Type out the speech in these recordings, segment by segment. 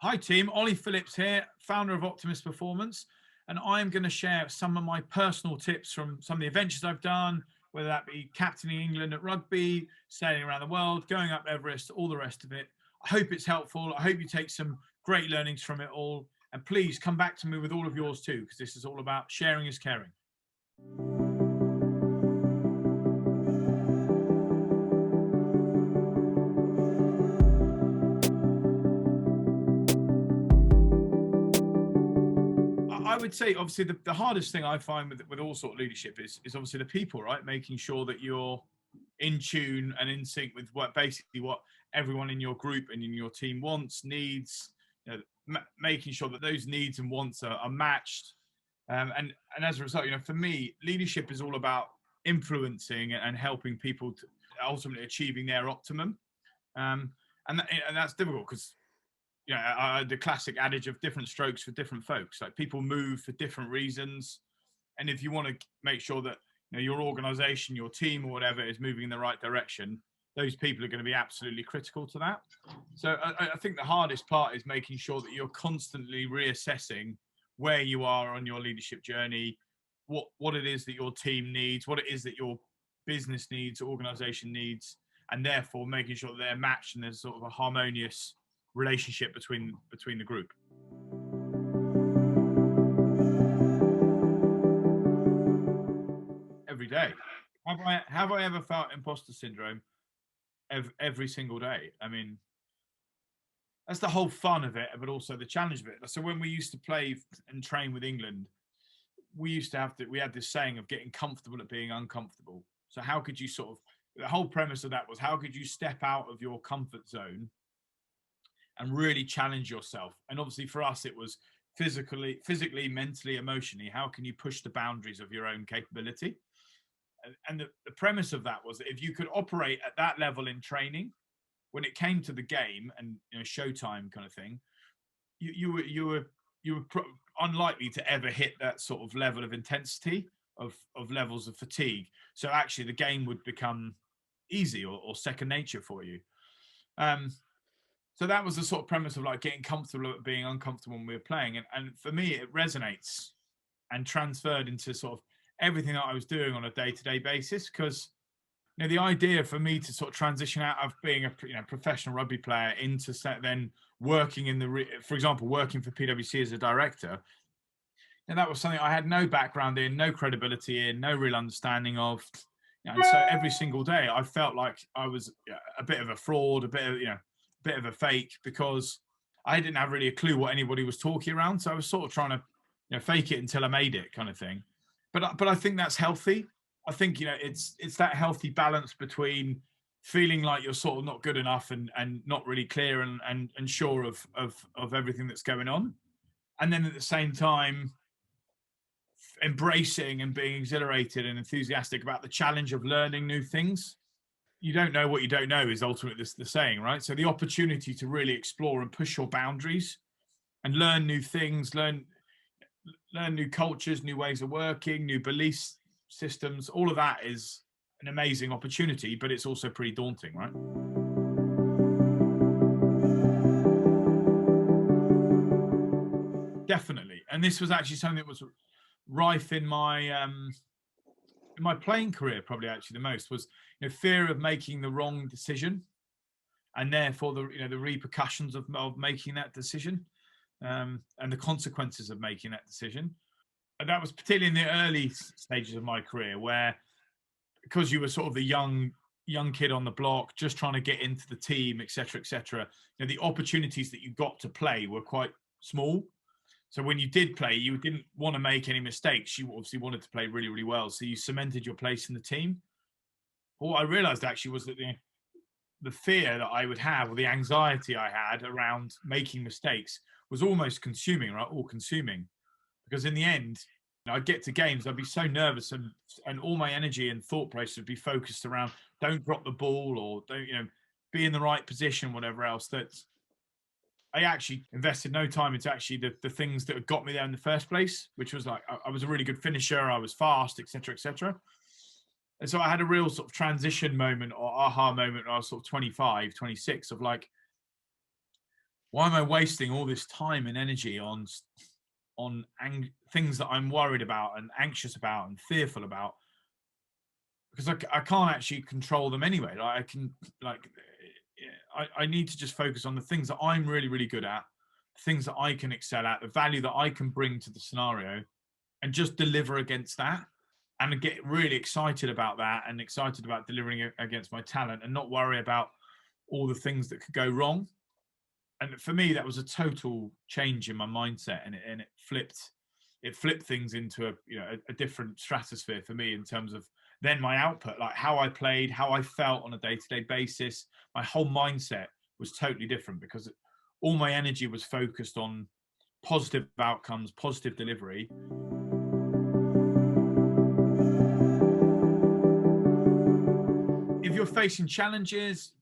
Hi team, Ollie Phillips here, founder of Optimist Performance, and I'm going to share some of my personal tips from some of the adventures I've done, whether that be captaining England at rugby, sailing around the world, going up Everest, all the rest of it. I hope it's helpful. I hope you take some great learnings from it all, and please come back to me with all of yours too, because this is all about sharing is caring. I would say, obviously, the hardest thing I find with all sort of leadership is obviously the people, right? Making sure that you're in tune and in sync with what everyone in your group and in your team wants, needs. Making sure that those needs and wants are matched. And as a result, for me, leadership is all about influencing and helping people to ultimately achieving their optimum. And that's difficult because the classic adage of different strokes for different folks. Like, people move for different reasons, and if you want to make sure that your organization, your team, or whatever is moving in the right direction, those people are going to be absolutely critical to that. So I think the hardest part is making sure that you're constantly reassessing where you are on your leadership journey, what it is that your team needs, what it is that your business needs, organization needs, and therefore making sure that they're matched and there's sort of a harmonious relationship between the group. Every day. Have I ever felt imposter syndrome? Every single day. I mean, that's the whole fun of it, but also the challenge of it. So when we used to play and train with England, we had this saying of getting comfortable at being uncomfortable. So how could you the whole premise of that was, how could you step out of your comfort zone and really challenge yourself? And obviously for us, it was physically, mentally, emotionally. How can you push the boundaries of your own capability? And the premise of that was that if you could operate at that level in training, when it came to the game and showtime kind of thing, you were unlikely to ever hit that sort of level of intensity of levels of fatigue. So actually, the game would become easy or second nature for you. So that was the sort of premise of like getting comfortable at being uncomfortable when we were playing. And for me, it resonates and transferred into sort of everything that I was doing on a day-to-day basis. Because the idea for me to sort of transition out of being a professional rugby player into then working for example, working for PwC as a director, and that was something I had no background in, no credibility in, no real understanding of. And so every single day, I felt like I was a bit of a fraud, a bit of a fake, because I didn't have really a clue what anybody was talking around. So I was sort of trying to fake it until I made it, kind of thing. But I think that's healthy. I think it's that healthy balance between feeling like you're sort of not good enough and not really clear and sure of everything that's going on, and then at the same time embracing and being exhilarated and enthusiastic about the challenge of learning new things. You don't know what you don't know is ultimately the saying, right? So the opportunity to really explore and push your boundaries and learn new things, learn new cultures, new ways of working, new belief systems, all of that is an amazing opportunity, but it's also pretty daunting, right? Definitely. And this was actually something that was rife in my playing career, probably actually the most, was fear of making the wrong decision, and therefore the repercussions of making that decision, and the consequences of making that decision. And that was particularly in the early stages of my career, where because you were sort of the young kid on the block, just trying to get into the team, etc., the opportunities that you got to play were quite small. So when you did play, you didn't want to make any mistakes. You obviously wanted to play really, really well. So you cemented your place in the team. But what I realized actually was that the fear that I would have, or the anxiety I had around making mistakes, was almost consuming, right? All consuming. Because in the end, I'd get to games, I'd be so nervous, and all my energy and thought process would be focused around don't drop the ball, or don't, be in the right position, whatever else, that I actually invested no time into actually the things that had got me there in the first place, which was like, I was a really good finisher, I was fast, etc. And so I had a real sort of transition moment or aha moment when I was sort of 25, 26, of like, why am I wasting all this time and energy on things that I'm worried about and anxious about and fearful about, because I can't actually control them anyway. Like I can, like, I need to just focus on the things that I'm really, really good at, things that I can excel at, the value that I can bring to the scenario, and just deliver against that, and get really excited about that, and excited about delivering against my talent, and not worry about all the things that could go wrong. And for me, that was a total change in my mindset, and it flipped things into a different stratosphere for me in terms of then my output, like how I played, how I felt on a day-to-day basis. My whole mindset was totally different because all my energy was focused on positive outcomes, positive delivery. If you're facing challenges,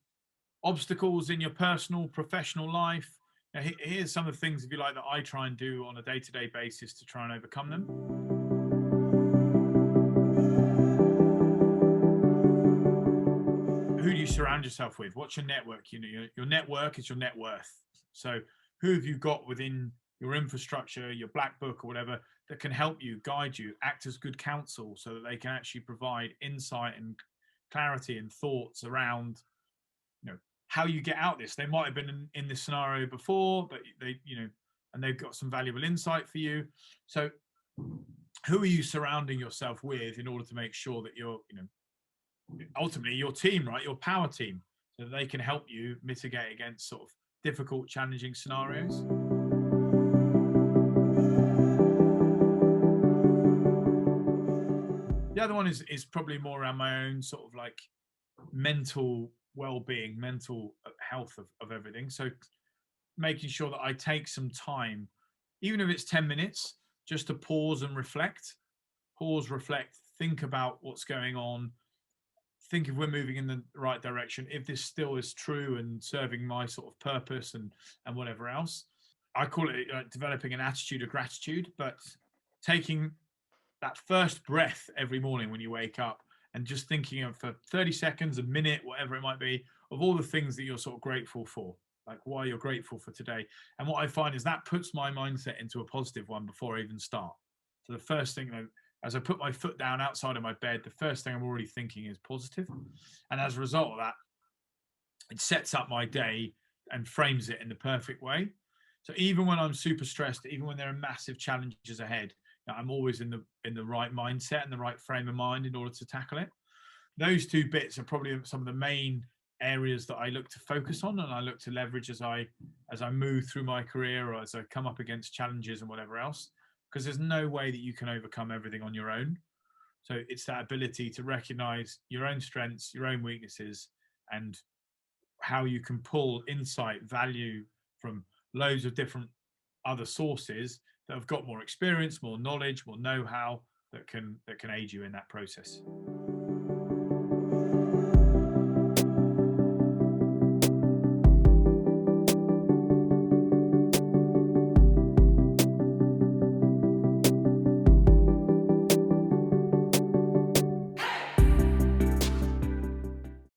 obstacles in your personal, professional life, here's some of the things, if you like, that I try and do on a day-to-day basis to try and overcome them. Who do you surround yourself with? What's your network? Your network is your net worth. So who have you got within your infrastructure, your black book or whatever, that can help you, guide you, act as good counsel, so that they can actually provide insight and clarity and thoughts around how you get out this. They might have been in this scenario before, but and they've got some valuable insight for you. So who are you surrounding yourself with in order to make sure that you're, ultimately your team, right? Your power team, so that they can help you mitigate against sort of difficult, challenging scenarios. The other one is probably more around my own sort of like mental well-being, mental health of everything. So making sure that I take some time, even if it's 10 minutes, just to pause and reflect, think about what's going on, think if we're moving in the right direction, if this still is true and serving my sort of purpose and whatever else. I call it developing an attitude of gratitude, but taking that first breath every morning when you wake up and just thinking of, for 30 seconds, a minute, whatever it might be, of all the things that you're sort of grateful for, like why you're grateful for today. And what I find is that puts my mindset into a positive one before I even start. So the first thing, as I put my foot down outside of my bed, the first thing I'm already thinking is positive. And as a result of that, it sets up my day and frames it in the perfect way. So even when I'm super stressed, even when there are massive challenges ahead, I'm always in the right mindset and the right frame of mind in order to tackle it. Those two bits are probably some of the main areas that I look to focus on and I look to leverage as I move through my career, or as I come up against challenges and whatever else, because there's no way that you can overcome everything on your own. So it's that ability to recognize your own strengths, your own weaknesses, and how you can pull insight, value from loads of different other sources that have got more experience, more knowledge, more know-how, that can aid you in that process.